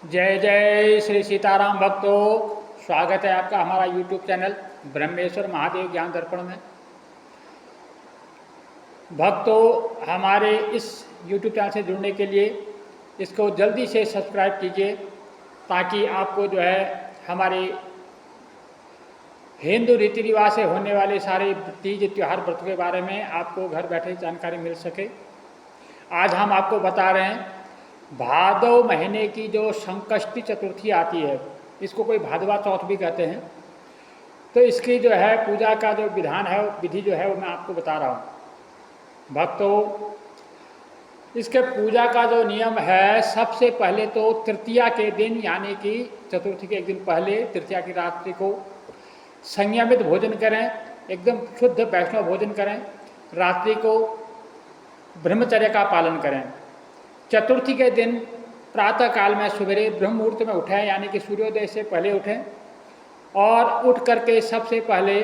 जय जय श्री सीताराम भक्तों, स्वागत है आपका हमारा यूट्यूब चैनल ब्रह्मेश्वर महादेव ज्ञान दर्पण में। भक्तों, हमारे इस यूट्यूब चैनल से जुड़ने के लिए इसको जल्दी से सब्सक्राइब कीजिए ताकि आपको जो है हमारे हिंदू रीति रिवाज से होने वाले सारे तीज त्यौहार व्रत के बारे में आपको घर बैठे जानकारी मिल सके। आज हम आपको बता रहे हैं भादव महीने की जो संकष्टी चतुर्थी आती है, इसको कोई भादवा चौथ भी कहते हैं। तो इसकी जो है पूजा का जो विधान है, विधि जो है वो मैं आपको बता रहा हूँ। भक्तों, इसके पूजा का जो नियम है, सबसे पहले तो तृतीया के दिन यानी कि चतुर्थी के एक दिन पहले तृतीया की रात्रि को संयमित भोजन करें, एकदम शुद्ध वैष्णव भोजन करें। रात्रि को ब्रह्मचर्य का पालन करें। चतुर्थी के दिन प्रातः काल में सवेरे ब्रह्म मुहूर्त में उठें, यानी कि सूर्योदय से पहले उठें और उठ करके सबसे पहले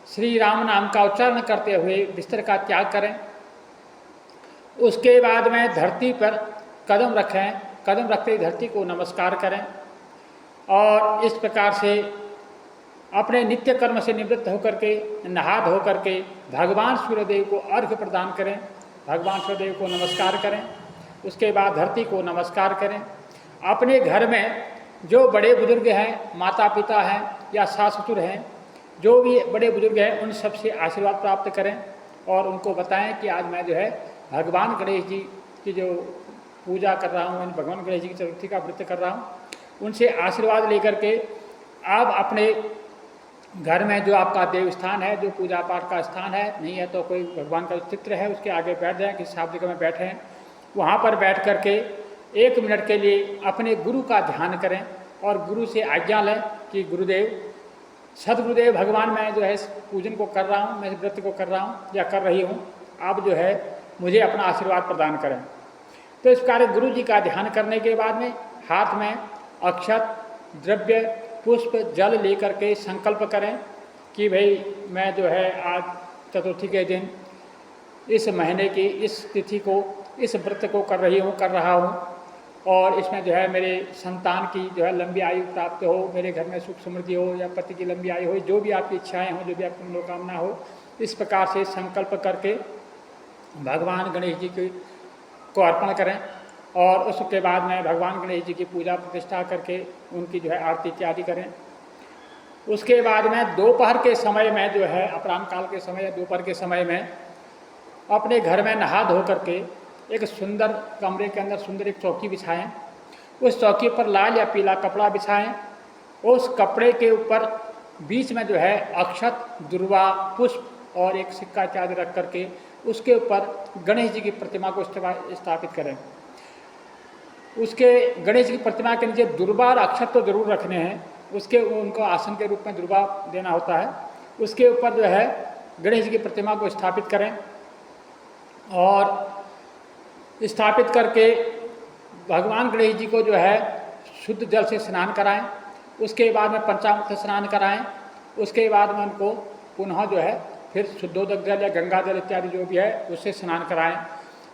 श्री राम नाम का उच्चारण करते हुए बिस्तर का त्याग करें। उसके बाद में धरती पर कदम रखें, कदम रखते ही धरती को नमस्कार करें और इस प्रकार से अपने नित्य कर्म से निवृत्त होकर के नहा धो करके भगवान सूर्यदेव को अर्घ्य प्रदान करें, भगवान सूर्यदेव को नमस्कार करें। उसके बाद धरती को नमस्कार करें। अपने घर में जो बड़े बुजुर्ग हैं, माता पिता हैं या सास ससुर हैं, जो भी बड़े बुजुर्ग हैं, उन सबसे आशीर्वाद प्राप्त करें और उनको बताएं कि आज मैं जो है भगवान गणेश जी की जो पूजा कर रहा हूँ, भगवान गणेश जी की चतुर्थी का व्रत कर रहा हूँ। उनसे आशीर्वाद लेकर के आप अपने घर में जो आपका देव स्थान है, जो पूजा पाठ का स्थान है, नहीं है तो कोई भगवान का चित्र है, उसके आगे बैठ जाएं, किसी साफ जगह में बैठे हैं, वहाँ पर बैठ करके 1 मिनट के लिए अपने गुरु का ध्यान करें और गुरु से आज्ञा लें कि गुरुदेव, सदगुरुदेव भगवान, मैं जो है इस पूजन को कर रहा हूँ, मैं इस व्रत को कर रहा हूँ या कर रही हूँ, आप जो है मुझे अपना आशीर्वाद प्रदान करें। तो इस कार्य गुरु जी का ध्यान करने के बाद में हाथ में अक्षत, द्रव्य, पुष्प, जल लेकर के संकल्प करें कि भाई मैं जो है आज चतुर्थी के दिन इस महीने की इस तिथि को, इस व्रत को कर रहा हूँ और इसमें जो है मेरे संतान की जो है लंबी आयु प्राप्त हो, मेरे घर में सुख समृद्धि हो या पति की लंबी आयु हो, जो भी आपकी इच्छाएं हो, जो भी आपकी मनोकामना हो, इस प्रकार से संकल्प करके भगवान गणेश जी को अर्पण करें और उसके बाद में भगवान गणेश जी की पूजा प्रतिष्ठा करके उनकी जो है आरती इत्यादि करें। उसके बाद में दोपहर के समय में जो है, अपराह्न काल के समय या दोपहर के समय में अपने घर में नहा धो करके एक सुंदर कमरे के अंदर सुंदर एक चौकी बिछाएं। उस चौकी पर लाल या पीला कपड़ा बिछाएं। उस कपड़े के ऊपर बीच में जो है अक्षत, दुर्वा, पुष्प और एक सिक्का इत्यादि रख करके उसके ऊपर गणेश जी की प्रतिमा को स्थापित करें। उसके गणेश जी की प्रतिमा के नीचे दुर्वा और अक्षत तो जरूर रखने हैं, उसके उनको आसन के रूप में दुर्वा देना होता है। उसके ऊपर जो है गणेश जी की प्रतिमा को स्थापित करें और स्थापित करके भगवान गणेश जी को जो है शुद्ध जल से स्नान कराएं। उसके बाद में पंचामृत स्नान कराएं। उसके बाद में उनको पुनः जो है फिर शुद्धोदक जल या गंगा जल इत्यादि जो भी है उससे स्नान कराएं।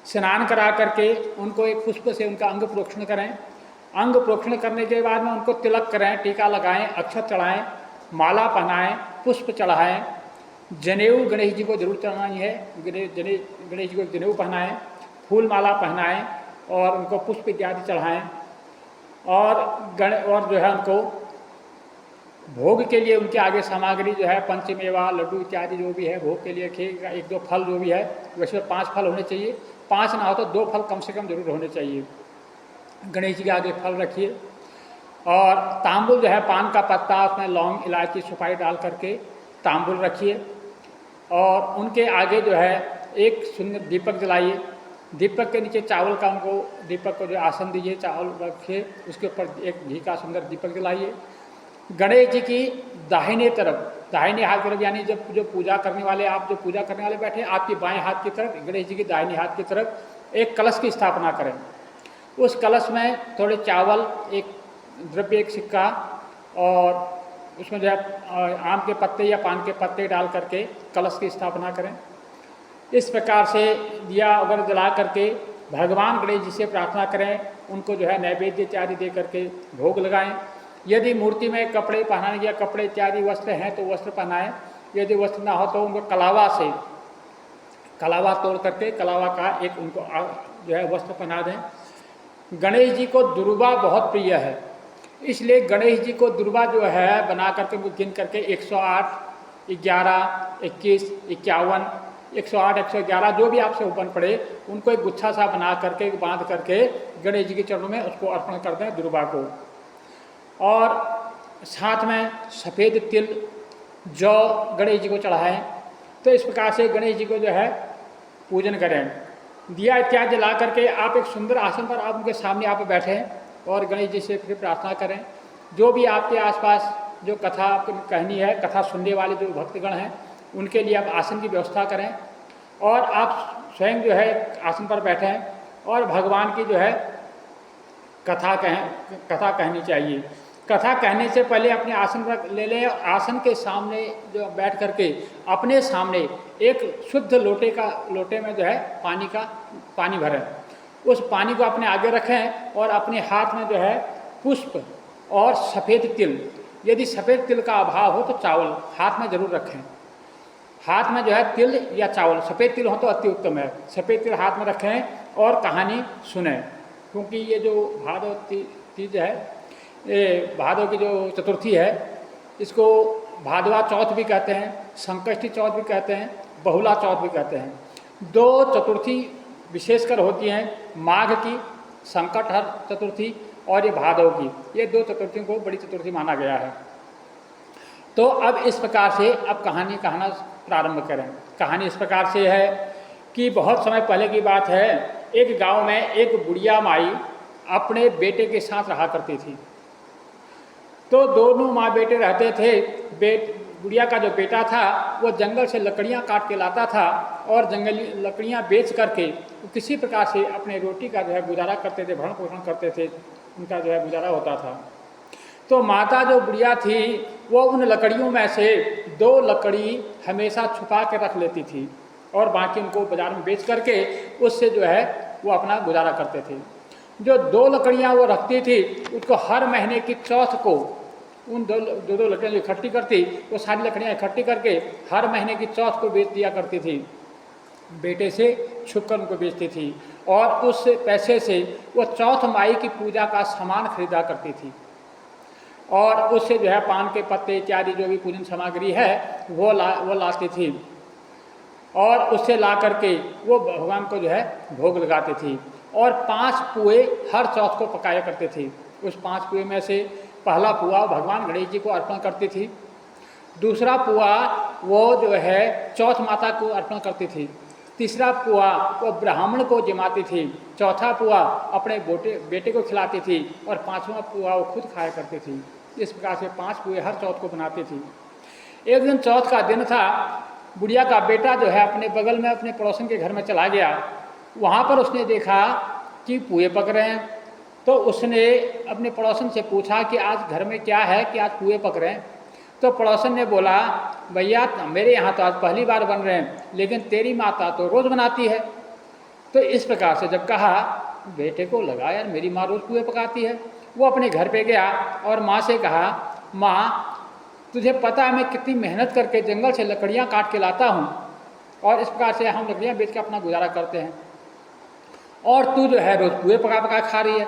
स्नान करा करके उनको एक पुष्प से उनका अंग प्रोक्षण करें। अंग प्रोक्षण करने के बाद में उनको तिलक करें, टीका लगाएं, अक्षत चढ़ाएं, माला पहनाएं, पुष्प चढ़ाएं। जनेऊ गणेश जी को जरूर चढ़ानी है, गणेश जी को जनेऊ पहनाएं, फूल माला पहनाएं और उनको पुष्प इत्यादि चढ़ाएं और जो है उनको भोग के लिए उनके आगे सामग्री जो है पंचमेवा, लड्डू इत्यादि जो भी है भोग के लिए रखिएगा। 1-2 फल जो भी है, वैसे 5 फल होने चाहिए, 5 ना हो तो 2 फल कम से कम जरूर होने चाहिए। गणेश जी के आगे फल रखिए और तांबुल जो है, पान का पत्ता, उसमें लौंग, इलायची, सुपारी डाल करके तांबुल रखिए और उनके आगे जो है एक सुंदर दीपक जलाइए। दीपक के नीचे चावल का उनको दीपक को जो आसन दीजिए, चावल रखिए, उसके ऊपर एक घी का सुंदर दीपक जलाइए। गणेश जी की दाहिने तरफ, दाहिने हाथ की तरफ, यानी जब जो पूजा करने वाले, आप जो पूजा करने वाले बैठे, आपकी बाएं हाथ की तरफ, गणेश जी की दाहिने हाथ की तरफ एक कलश की स्थापना करें। उस कलश में थोड़े चावल, एक द्रव्य, एक सिक्का और उसमें जो है आम के पत्ते या पान के पत्ते डाल करके कलश की स्थापना करें। इस प्रकार से दिया वगैरह जला करके भगवान गणेश जी से प्रार्थना करें, उनको जो है नैवेद्य इत्यादि दे करके भोग लगाएं। यदि मूर्ति में कपड़े पहनाने या कपड़े इत्यादि वस्त्र हैं तो वस्त्र पहनाएं। यदि वस्त्र ना हो तो उनको कलावा तोड़ करके कलावा का एक उनको जो है वस्त्र पहना दें। गणेश जी को दुर्वा बहुत प्रिय है, इसलिए गणेश जी को दुर्वा जो है बना करके गिन करके 108, 11, 21, 51, 108, 111 जो भी आपसे ऊपर पड़े उनको एक गुच्छा सा बना करके बांध करके गणेश जी के चरणों में उसको अर्पण कर दें दुर्वा को। और साथ में सफ़ेद तिल जौ गणेश जी को चढ़ाएं। तो इस प्रकार से गणेश जी को जो है पूजन करें। दिया इत्यादि जला करके आप एक सुंदर आसन पर आप उनके सामने आप बैठें और गणेश जी से फिर प्रार्थना करें। जो भी आपके आसपास जो कथा आपको कहनी है, कथा सुनने वाले जो भक्तगण हैं उनके लिए आप आसन की व्यवस्था करें और आप स्वयं जो है आसन पर बैठें और भगवान की जो है कथा कहनी चाहिए। कथा कहने से पहले अपने आसन पर ले लें। आसन के सामने जो बैठ करके अपने सामने एक शुद्ध लोटे में जो है पानी भरें। उस पानी को अपने आगे रखें और अपने हाथ में जो है पुष्प और सफ़ेद तिल, यदि सफ़ेद तिल का अभाव हो तो चावल हाथ में जरूर रखें। हाथ में जो है तिल या चावल, सफ़ेद तिल हो तो अति उत्तम है, सफ़ेद तिल हाथ में रखें और कहानी सुने। क्योंकि ये जो भादव तीज है, ये भादव की जो चतुर्थी है, इसको भादवा चौथ भी कहते हैं, संकष्टी चौथ भी कहते हैं, बहुला चौथ भी कहते हैं। दो चतुर्थी विशेषकर होती हैं, माघ की संकटहर चतुर्थी और ये भादव की, ये दो चतुर्थियों को बड़ी चतुर्थी माना गया है। तो अब इस प्रकार से अब कहानी कहना प्रारंभ करें। कहानी इस प्रकार से है कि बहुत समय पहले की बात है, एक गांव में एक बुढ़िया माई अपने बेटे के साथ रहा करती थी। तो दोनों माँ बेटे रहते थे। बुढ़िया का जो बेटा था वो जंगल से लकड़ियाँ काट के लाता था और जंगली लकड़ियाँ बेच करके किसी प्रकार से अपने रोटी का जो है गुजारा करते थे, भरण पोषण करते थे, उनका जो है गुजारा होता था। तो माता जो बुढ़िया थी वो उन लकड़ियों में से 2 लकड़ी हमेशा छुपा के रख लेती थी और बाकी उनको बाज़ार में बेच करके उससे जो है वो अपना गुजारा करते थे। जो 2 लकड़ियाँ वो रखती थी उसको हर महीने की चौथ को उन दो लकड़ियाँ जो इकट्ठी करती, वो सारी लकड़ियाँ इकट्ठी करके हर महीने की चौथ को बेच दिया करती थी। बेटे से छुप कर उनको बेचती थी और उस पैसे से वो चौथ माई की पूजा का सामान खरीदा करती थी और उससे जो है पान के पत्ते इत्यादि जो भी पूजन सामग्री है वो लाती थी और उससे ला करके वो भगवान को जो है भोग लगाती थी। और 5 पुए हर चौथ को पकाया करते थे। उस 5 पुए में से पहला पुआ भगवान गणेश जी को अर्पण करती थी, दूसरा पुआ वो जो है चौथ माता को अर्पण करती थी, तीसरा पुआ वो ब्राह्मण को जमाती थी, चौथा पुआ अपने बेटे को खिलाती थी और 5वां पुआ वो खुद खाया करती थी। इस प्रकार से 5 पुए हर चौथ को बनाती थी। एक दिन चौथ का दिन था, बुढ़िया का बेटा जो है अपने बगल में अपने पड़ोसन के घर में चला गया। वहाँ पर उसने देखा कि पुए पक रहे हैं, तो उसने अपने पड़ोसन से पूछा कि आज घर में क्या है कि आज पुए पक रहे हैं। तो पड़ोसन ने बोला, भैया मेरे यहाँ तो आज पहली बार बन रहे हैं, लेकिन तेरी माता तो रोज़ बनाती है। तो इस प्रकार से जब कहा, बेटे को लगा यार मेरी माँ रोज़ पुए पकाती है। वो अपने घर पे गया और माँ से कहा, माँ तुझे पता है मैं कितनी मेहनत करके जंगल से लकड़ियाँ काट के लाता हूँ और इस प्रकार से हम लकड़ियाँ बेच के अपना गुजारा करते हैं, और तू जो है रोज़ पुए पका पका खा रही है।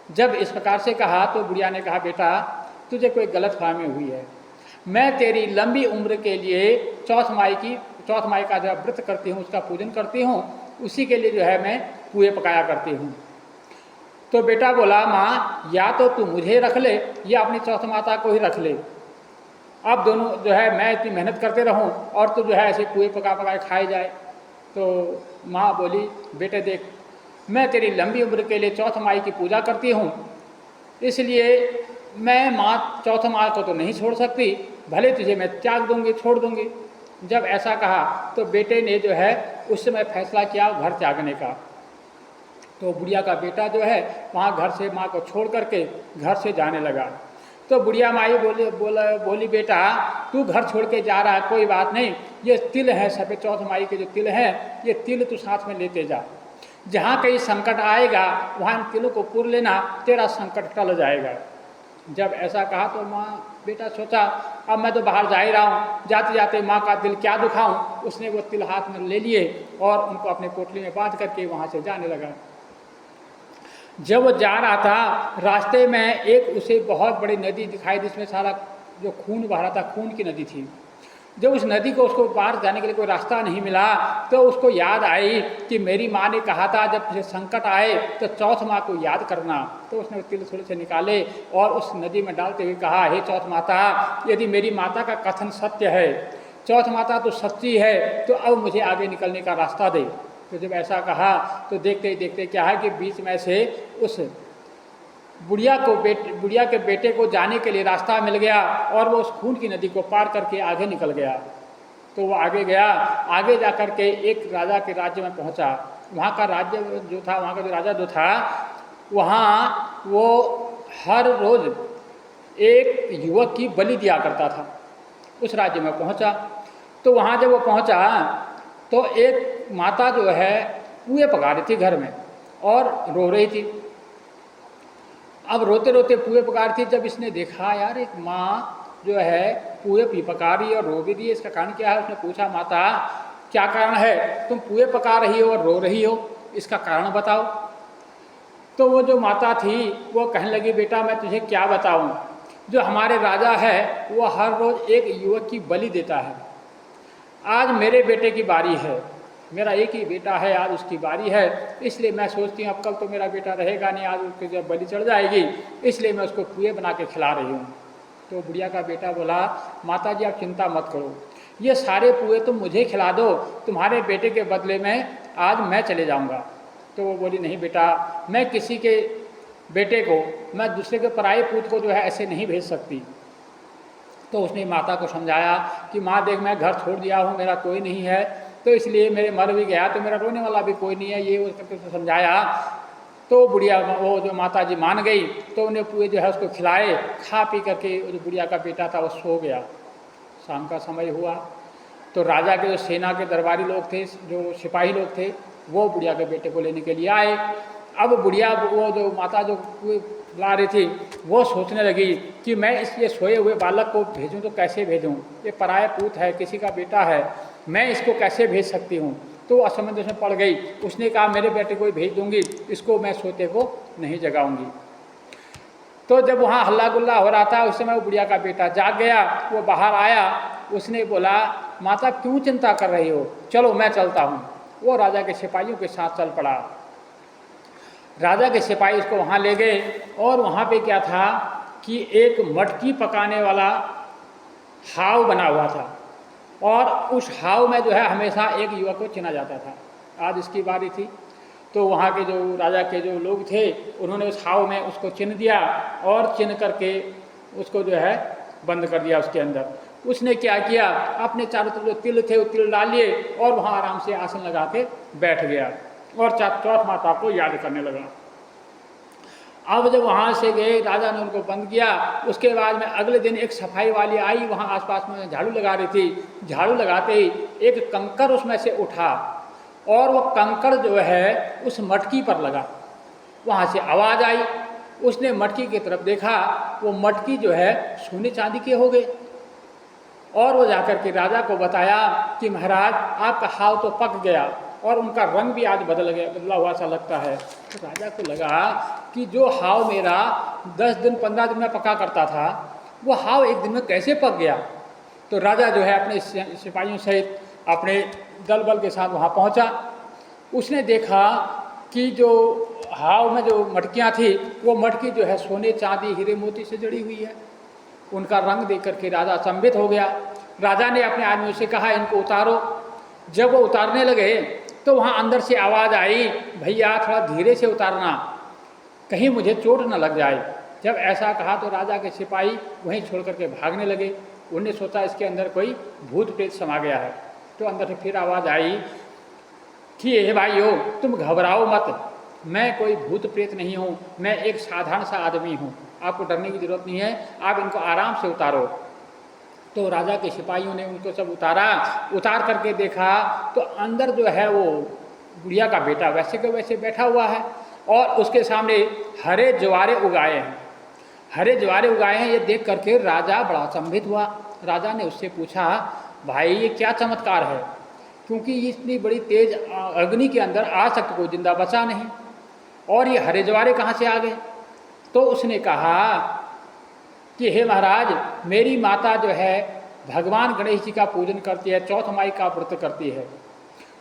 जब इस प्रकार से कहा तो बुढ़िया ने कहा, बेटा तुझे कोई गलतफहमी हुई है। मैं तेरी लंबी उम्र के लिए चौथ माई का जो व्रत करती हूँ, उसका पूजन करती हूँ, उसी के लिए जो है मैं पुए पकाया करती हूँ। तो बेटा बोला, माँ या तो तू मुझे रख ले या अपनी चौथ माता को ही रख ले। अब दोनों जो है मैं इतनी मेहनत करते रहूं और तू जो है ऐसे पुए पका पकाए खाए जाए। तो माँ बोली, बेटे देख मैं तेरी लंबी उम्र के लिए चौथ माई की पूजा करती हूँ, इसलिए मैं माँ चौथ माँ को तो नहीं छोड़ सकती, भले तुझे मैं त्याग दूंगी, छोड़ दूंगी। जब ऐसा कहा तो बेटे ने जो है उस समय फैसला किया घर त्यागने का। तो बुढ़िया का बेटा जो है वहाँ घर से माँ को छोड़ करके घर से जाने लगा। तो बुढ़िया माई बोली बेटा तू घर छोड़ के जा रहा है, कोई बात नहीं, ये तिल है, सफ़ेद चौथ माई के जो तिल हैं ये तिल तू साथ में लेते जा। जहाँ कहीं संकट आएगा वहाँ इन तिलों को पूर लेना, तेरा संकट टल जाएगा। जब ऐसा कहा तो माँ बेटा सोचा अब मैं तो बाहर जा ही रहा हूँ, जाते जाते माँ का दिल क्या दुखाऊं। उसने वो तिल हाथ में ले लिए और उनको अपने पोटली में बांध करके वहाँ से जाने लगा। जब वो जा रहा था रास्ते में एक उसे बहुत बड़ी नदी दिखाई, जिसमें सारा जो खून बह रहा था, खून की नदी थी। जब उस नदी को उसको पार जाने के लिए कोई रास्ता नहीं मिला तो उसको याद आई कि मेरी माँ ने कहा था जब तुझे संकट आए तो चौथ माँ को याद करना। तो उसने तिल थोड़े से निकाले और उस नदी में डालते हुए कहा, हे चौथ माता, यदि मेरी माता का कथन सत्य है, चौथ माता तो सच्ची है, तो अब मुझे आगे निकलने का रास्ता दे। तो जब ऐसा कहा तो देखते ही देखते क्या है कि बीच में से उस बुढ़िया के बेटे को जाने के लिए रास्ता मिल गया और वो उस खून की नदी को पार करके आगे निकल गया। तो वो आगे गया, आगे जा कर के एक राजा के राज्य में पहुंचा। वहाँ का राज्य जो था, वहाँ का जो राजा जो था, वहाँ वो हर रोज़ एक युवक की बलि दिया करता था। उस राज्य में पहुंचा तो वहाँ जब वो पहुंचा तो एक माता जो है पुए पका रही थी घर में और रो रही थी। अब रोते रोते पुए पका रही थी। जब इसने देखा यार एक माँ जो है पुए भी पका रही है और रो भी रही है, इसका कारण क्या है? उसने पूछा, माता क्या कारण है, तुम पुए पका रही हो और रो रही हो, इसका कारण बताओ। तो वो जो माता थी वो कहने लगी, बेटा मैं तुझे क्या बताऊं, जो हमारे राजा है वो हर रोज़ एक युवक की बलि देता है। आज मेरे बेटे की बारी है, मेरा एक ही बेटा है, आज उसकी बारी है, इसलिए मैं सोचती हूँ अब कल तो मेरा बेटा रहेगा नहीं, आज उसकी जब बलि चढ़ जाएगी, इसलिए मैं उसको पुए बना के खिला रही हूँ। तो बुढ़िया का बेटा बोला, माता जी आप चिंता मत करो, ये सारे पुए तुम मुझे खिला दो, तुम्हारे बेटे के बदले में आज मैं चले जाऊँगा। तो वो बोली, नहीं बेटा, मैं किसी के बेटे को, मैं दूसरे के पराये पूत को जो है ऐसे नहीं भेज सकती। तो उसने माता को समझाया कि माँ देख मैं घर छोड़ दिया हूँ, मेरा कोई नहीं है, तो इसलिए मेरे मर भी गया तो मेरा रोने वाला भी कोई नहीं है, ये वो करके समझाया। तो बुढ़िया वो जो माता जी मान गई तो उन्हें पुए जो है उसको खिलाए, खा पी करके जो बुढ़िया का बेटा था वो सो गया। शाम का समय हुआ तो राजा के जो सेना के दरबारी लोग थे, जो सिपाही लोग थे, वो बुढ़िया के बेटे को लेने के लिए आए। अब बुढ़िया वो जो माता जो ला रही थी वो सोचने लगी कि मैं ये सोए हुए बालक को भेजूं तो कैसे भेजूं, ये पराया पूत है, किसी का बेटा है, मैं इसको कैसे भेज सकती हूँ। तो असमंजस में पड़ गई। उसने कहा मेरे बेटे को ही भेज दूंगी, इसको मैं सोते को नहीं जगाऊंगी। तो जब वहाँ हल्ला गुल्ला हो रहा था उस समय वो बुढ़िया का बेटा जाग गया, वो बाहर आया, उसने बोला, माता क्यों चिंता कर रही हो, चलो मैं चलता हूँ। वो राजा के सिपाहियों के साथ चल पड़ा। राजा के सिपाही उसको वहाँ ले गए और वहाँ पे क्या था कि एक मटकी पकाने वाला हाव बना हुआ था और उस हाव में जो है हमेशा एक युवक को चिना जाता था। आज इसकी बारी थी तो वहाँ के जो राजा के जो लोग थे उन्होंने उस हाव में उसको चिन दिया और चिन करके उसको जो है बंद कर दिया उसके अंदर। उसने क्या किया, अपने चारों तरफ जो तिल थे वो तिल डाल लिए और वहाँ आराम से आसन लगा के बैठ गया और चौथ माता को याद करने लगा। अब जब वहाँ से गए, राजा ने उनको बंद किया। उसके बाद में अगले दिन एक सफाई वाली आई, वहाँ आसपास में झाड़ू लगा रही थी। झाड़ू लगाते ही एक कंकड़ उसमें से उठा और वो कंकड़ जो है उस मटकी पर लगा। वहाँ से आवाज़ आई, उसने मटकी की तरफ देखा, वो मटकी जो है सोने चांदी के हो गए। और वो जाकर के राजा को बताया कि महाराज आपका हाव तो पक गया और उनका रंग भी आज बदला हुआ सा लगता है। तो राजा को लगा कि जो हाव मेरा 10 दिन 15 दिन में पका करता था वो हाव एक दिन में कैसे पक गया। तो राजा जो है अपने सिपाहियों सहित अपने दल बल के साथ वहाँ पहुँचा। उसने देखा कि जो हाव में जो मटकियाँ थी वो मटकी जो है सोने चांदी हीरे मोती से जड़ी हुई है। उनका रंग देख करके राजा अचंभित हो गया। राजा ने अपने आदमियों से कहा इनको उतारो। जब वो उतारने लगे तो वहाँ अंदर से आवाज़ आई, भैया थोड़ा धीरे से उतारना, कहीं मुझे चोट न लग जाए। जब ऐसा कहा तो राजा के सिपाही वहीं छोड़ करके भागने लगे। उन्हें सोचा इसके अंदर कोई भूत प्रेत समा गया है। तो अंदर से फिर आवाज़ आई कि हे भाइयों तुम घबराओ मत, मैं कोई भूत प्रेत नहीं हूँ, मैं एक साधारण सा आदमी हूँ, आपको डरने की ज़रूरत नहीं है, आप इनको आराम से उतारो। तो राजा के सिपाहियों ने उनको सब उतारा। उतार करके देखा तो अंदर जो है वो बुढ़िया का बेटा वैसे के वैसे बैठा हुआ है और उसके सामने हरे ज्वारे उगाए हैं। हरे ज्वारे उगाए हैं, ये देख करके राजा बड़ा अचंभित हुआ। राजा ने उससे पूछा, भाई ये क्या चमत्कार है, क्योंकि इतनी बड़ी तेज अग्नि के अंदर आज तक कोई जिंदा बचा नहीं, और ये हरे ज्वारे कहाँ से आ गए। तो उसने कहा कि हे महाराज, मेरी माता जो है भगवान गणेश जी का पूजन करती है, चौथ माई का व्रत करती है,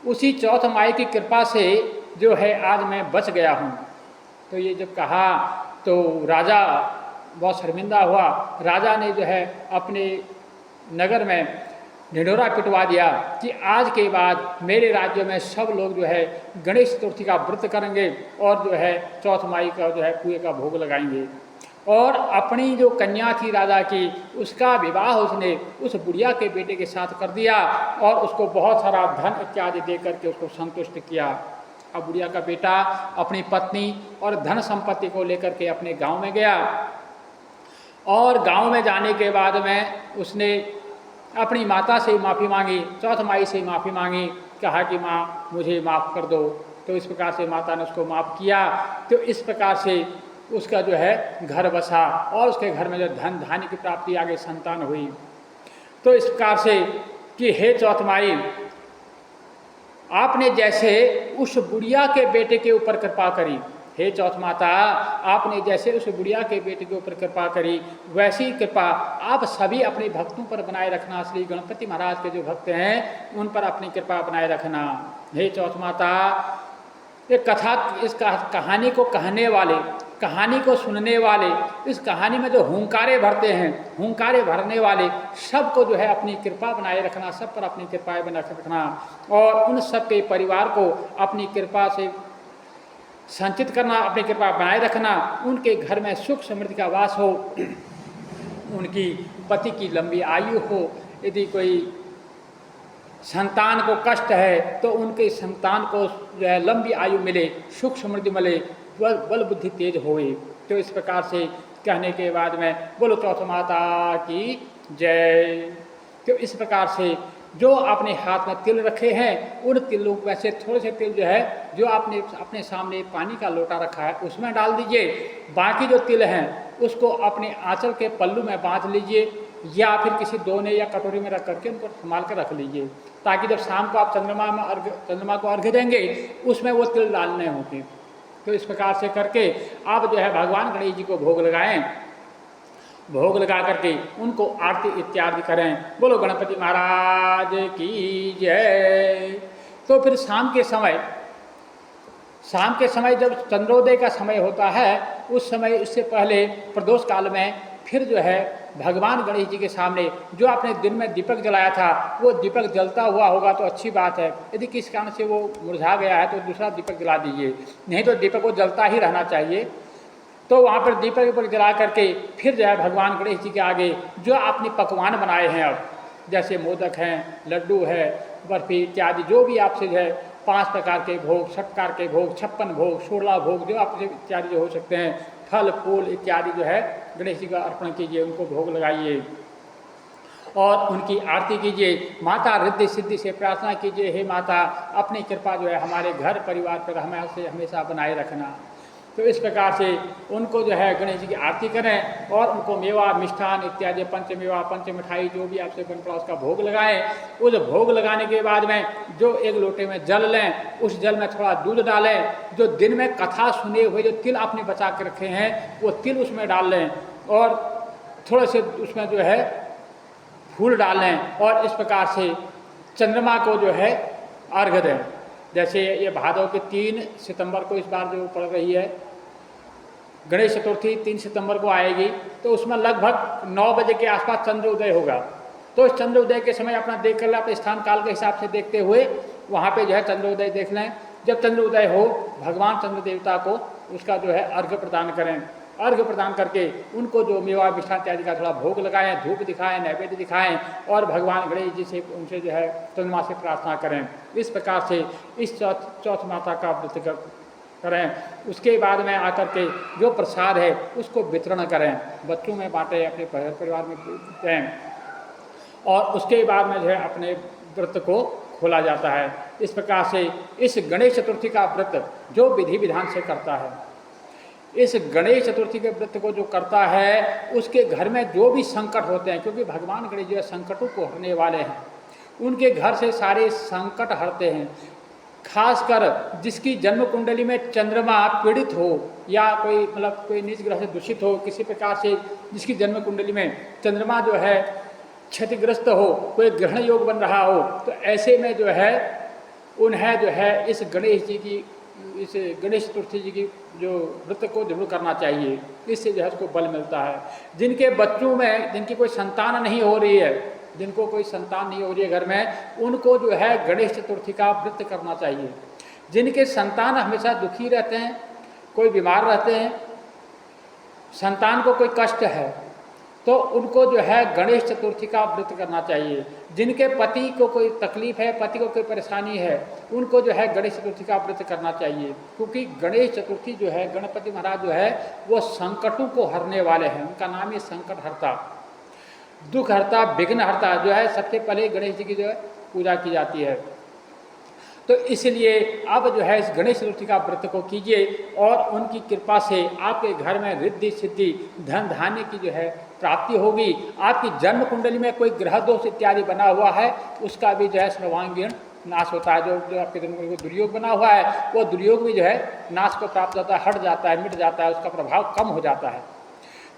उसी चौथ माई की कृपा से जो है आज मैं बच गया हूँ। तो ये जब कहा तो राजा बहुत शर्मिंदा हुआ। राजा ने जो है अपने नगर में ढिंढोरा पिटवा दिया कि आज के बाद मेरे राज्य में सब लोग जो है गणेश चतुर्थी का व्रत करेंगे और जो है चौथ माई का जो है कुएं का भोग लगाएंगे। और अपनी जो कन्या थी राजा की, उसका विवाह उसने उस बुढ़िया के बेटे के साथ कर दिया और उसको बहुत सारा धन इत्यादि दे करके उसको संतुष्ट किया। अब बुढ़िया का बेटा अपनी पत्नी और धन संपत्ति को लेकर के अपने गांव में गया और गांव में जाने के बाद में उसने अपनी माता से माफ़ी मांगी, चौथ माई से माफ़ी मांगी, कहा कि माँ मुझे माफ़ कर दो। तो इस प्रकार से माता ने उसको माफ़ किया। तो इस प्रकार से उसका जो है घर बसा और उसके घर में जो धन धान्य की प्राप्ति आगे संतान हुई। तो इस प्रकार से कि हे चौथ माई, आपने जैसे उस बुढ़िया के बेटे के ऊपर कृपा करी, हे चौथ माता, आपने जैसे उस बुढ़िया के बेटे के ऊपर कृपा करी, वैसी कृपा आप सभी अपने भक्तों पर बनाए रखना। श्री गणपति महाराज के जो भक्त हैं उन पर अपनी कृपा बनाए रखना। हे चौथ माता, ये कथा, इस कहानी को कहने वाले, कहानी को सुनने वाले, इस कहानी में जो हुंकारे भरते हैं, हुंकारे भरने वाले सबको जो है अपनी कृपा बनाए रखना, सब पर अपनी कृपा बनाए रखना और उन सब के परिवार को अपनी कृपा से संचित करना, अपनी कृपा बनाए रखना। उनके घर में सुख समृद्धि का वास हो, उनकी पति की लंबी आयु हो, यदि कोई संतान को कष्ट है तो उनके संतान को जो है लंबी आयु मिले, सुख समृद्धि मिले, बल बुद्धि तेज होए। तो इस प्रकार से कहने के बाद में बोलो चौथ माता की जय। तो इस प्रकार से जो आपने हाथ में तिल रखे हैं, उन तिलों को वैसे थोड़े से तिल जो है जो आपने अपने सामने पानी का लोटा रखा है उसमें डाल दीजिए। बाकी जो तिल हैं उसको अपने आंचल के पल्लू में बांध लीजिए या फिर किसी दोने या कटोरी में रख करके उनको संभाल कर रख लीजिए, ताकि जब शाम को आप चंद्रमा को अर्घ्य देंगे उसमें वो तिल डालने होंगे। तो इस प्रकार से करके आप जो है भगवान गणेश जी को भोग लगाएं, भोग लगा करके उनको आरती इत्यादि करें। बोलो गणपति महाराज की जय। तो फिर शाम के समय जब चंद्रोदय का समय होता है, उस समय उससे पहले प्रदोष काल में फिर जो है भगवान गणेश जी के सामने जो आपने दिन में दीपक जलाया था वो दीपक जलता हुआ होगा तो अच्छी बात है, यदि किस कारण से वो मुरझा गया है तो दूसरा दीपक जला दीजिए, नहीं तो दीपक को जलता ही रहना चाहिए। तो वहाँ पर दीपक जला करके फिर जो है भगवान गणेश जी के आगे जो आपने पकवान बनाए हैं, अब जैसे मोदक हैं, लड्डू है, बर्फी इत्यादि, जो भी आपसे जो है 5 प्रकार के भोग, 6 प्रकार के भोग, 56 भोग, 16 भोग जो आपसे इत्यादि जो हो सकते हैं, फल फूल इत्यादि जो है गणेश जी का अर्पण कीजिए, उनको भोग लगाइए और उनकी आरती कीजिए। माता रिद्धि सिद्धि से प्रार्थना कीजिए, हे माता अपनी कृपा जो है हमारे घर परिवार पर हमेशा बनाए रखना। तो इस प्रकार से उनको जो है गणेश जी की आरती करें और उनको मेवा मिष्ठान इत्यादि, पंचमेवा पंच मिठाई जो भी आपसे बन पड़ा उसका भोग लगाएं। उस भोग लगाने के बाद में जो एक लोटे में जल लें, उस जल में थोड़ा दूध डालें, जो दिन में कथा सुने हुए जो तिल आपने बचा के रखे हैं वो तिल उसमें डाल लें और थोड़े से उसमें जो है फूल डालें और इस प्रकार से चंद्रमा को जो है अर्घ्य दें। जैसे ये भादव के 3 सितंबर को इस बार जो पड़ रही है गणेश चतुर्थी 3 सितंबर को आएगी, तो उसमें लगभग 9 बजे के आसपास चंद्र उदय होगा। तो इस चंद्र उदय के समय अपना देख कर अपने स्थान काल के हिसाब से देखते हुए वहाँ पे जो है चंद्र उदय देख लें। जब चंद्र उदय हो भगवान चंद्र देवता को उसका जो है अर्घ्य प्रदान करें। अर्घ्य प्रदान करके उनको जो मेवा मिष्ठान इत्यादि का थोड़ा भोग लगाएं, धूप दिखाएं, नैवेद्य दिखाएं और भगवान गणेश जी से उनसे जो है चंद्रमा से प्रार्थना करें। इस प्रकार से इस चौथ माता का व्रत करें। उसके बाद में आकर के जो प्रसाद है उसको वितरण करें, बच्चों में बांटें, अपने परिवार में दें और उसके बाद में जो है अपने व्रत को खोला जाता है। इस प्रकार से इस गणेश चतुर्थी का व्रत जो विधि विधान से करता है, इस गणेश चतुर्थी के व्रत को जो करता है, उसके घर में जो भी संकट होते हैं, क्योंकि भगवान गणेश जो है संकटों को हरने वाले हैं, उनके घर से सारे संकट हरते हैं। खासकर जिसकी जन्म कुंडली में चंद्रमा पीड़ित हो या कोई मतलब कोई नीच ग्रह से दूषित हो, किसी प्रकार से जिसकी जन्म कुंडली में चंद्रमा जो है क्षतिग्रस्त हो, कोई ग्रहण योग बन रहा हो, तो ऐसे में जो है उन्हें जो है इस गणेश जी की, इस गणेश चतुर्थी जी की जो व्रत को जरूर करना चाहिए। इससे जो है उसको बल मिलता है। जिनके बच्चों में जिनकी कोई संतान नहीं हो रही है, जिनको कोई संतान नहीं हो रही है घर में, उनको जो है गणेश चतुर्थी का व्रत करना चाहिए। जिनके संतान हमेशा दुखी रहते हैं, कोई बीमार रहते हैं, संतान को कोई कष्ट है, तो उनको जो है गणेश चतुर्थी का व्रत करना चाहिए। जिनके पति को कोई तकलीफ है, पति को कोई परेशानी है, उनको जो है गणेश चतुर्थी का व्रत करना चाहिए। क्योंकि गणेश चतुर्थी जो है, गणपति महाराज जो है वो संकटों को हरने वाले हैं। उनका नाम है संकट हरता, दुख हरता, विघ्न हरता। जो है सबसे पहले गणेश जी की जो है पूजा की जाती है। तो इसलिए आप जो है इस गणेश चतुर्थी का व्रत को कीजिए और उनकी कृपा से आपके घर में रिद्धि सिद्धि धन धान्य की जो है प्राप्ति होगी। आपकी जन्म कुंडली में कोई ग्रह दोष इत्यादि बना हुआ है, उसका भी जो है सर्वांगीण नाश होता है। जो आपके जन्म कुंडली में दुर्योग बना हुआ है, वो दुर्योग भी जो है नाश को प्राप्त होता है, हट जाता है, मिट जाता है, उसका प्रभाव कम हो जाता है।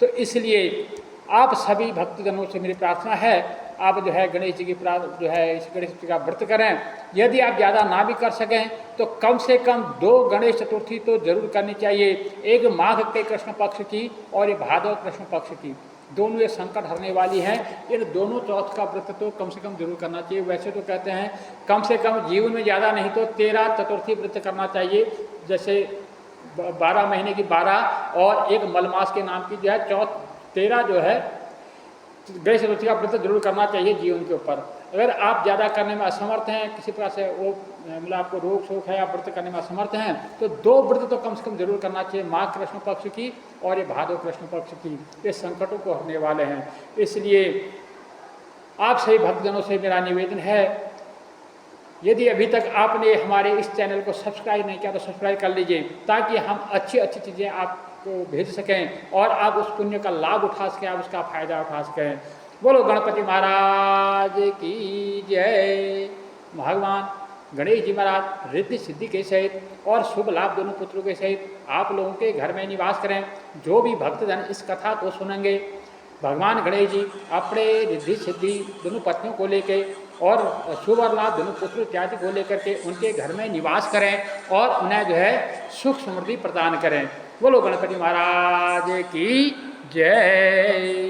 तो इसलिए आप सभी भक्तजनों से मेरी प्रार्थना है, आप जो है गणेश जी की जो है इस गणेश चतुर्थी का व्रत करें। यदि आप ज़्यादा ना भी कर सकें तो कम से कम 2 गणेश चतुर्थी तो जरूर करनी चाहिए। एक माघ के कृष्ण पक्ष की और एक भादव कृष्ण पक्ष की, दोनों ये संकट हरने वाली हैं। इन दोनों चौथ का व्रत तो कम से कम जरूर करना चाहिए। वैसे तो कहते हैं कम से कम जीवन में ज़्यादा नहीं तो 13 चतुर्थी व्रत करना चाहिए। जैसे 12 महीने की 12 और एक मलमास के नाम की जो है 13 जो है गणेश चतुर्थी का व्रत जरूर करना चाहिए जीवन के ऊपर। अगर आप ज़्यादा करने में असमर्थ हैं, किसी प्रकार से वो मतलब आपको रोग शोक है, आप व्रत करने में असमर्थ हैं, तो 2 व्रत तो कम से कम जरूर करना चाहिए, माघ कृष्ण पक्ष की और ये भादव कृष्ण पक्ष की। ये संकटों को हरने वाले हैं। इसलिए आप सभी भक्तजनों से मेरा निवेदन है, यदि अभी तक आपने हमारे इस चैनल को सब्सक्राइब नहीं किया तो सब्सक्राइब कर लीजिए, ताकि हम अच्छी अच्छी चीज़ें आपको भेज सकें और आप उस पुण्य का लाभ उठा सकें, आप उसका फायदा उठा सकें। बोलो गणपति महाराज की जय। भगवान गणेश जी महाराज रिद्धि सिद्धि के सहित और शुभ लाभ दोनों पुत्रों के सहित आप लोगों के घर में निवास करें। जो भी भक्तजन इस कथा को सुनेंगे, भगवान गणेश जी अपने रिद्धि सिद्धि दोनों पत्नियों को लेके और शुभ और लाभ दोनों पुत्र इत्यादि को लेकर के उनके घर में निवास करें और उन्हें जो है सुख समृद्धि प्रदान करें। बोलो गणपति महाराज की जय।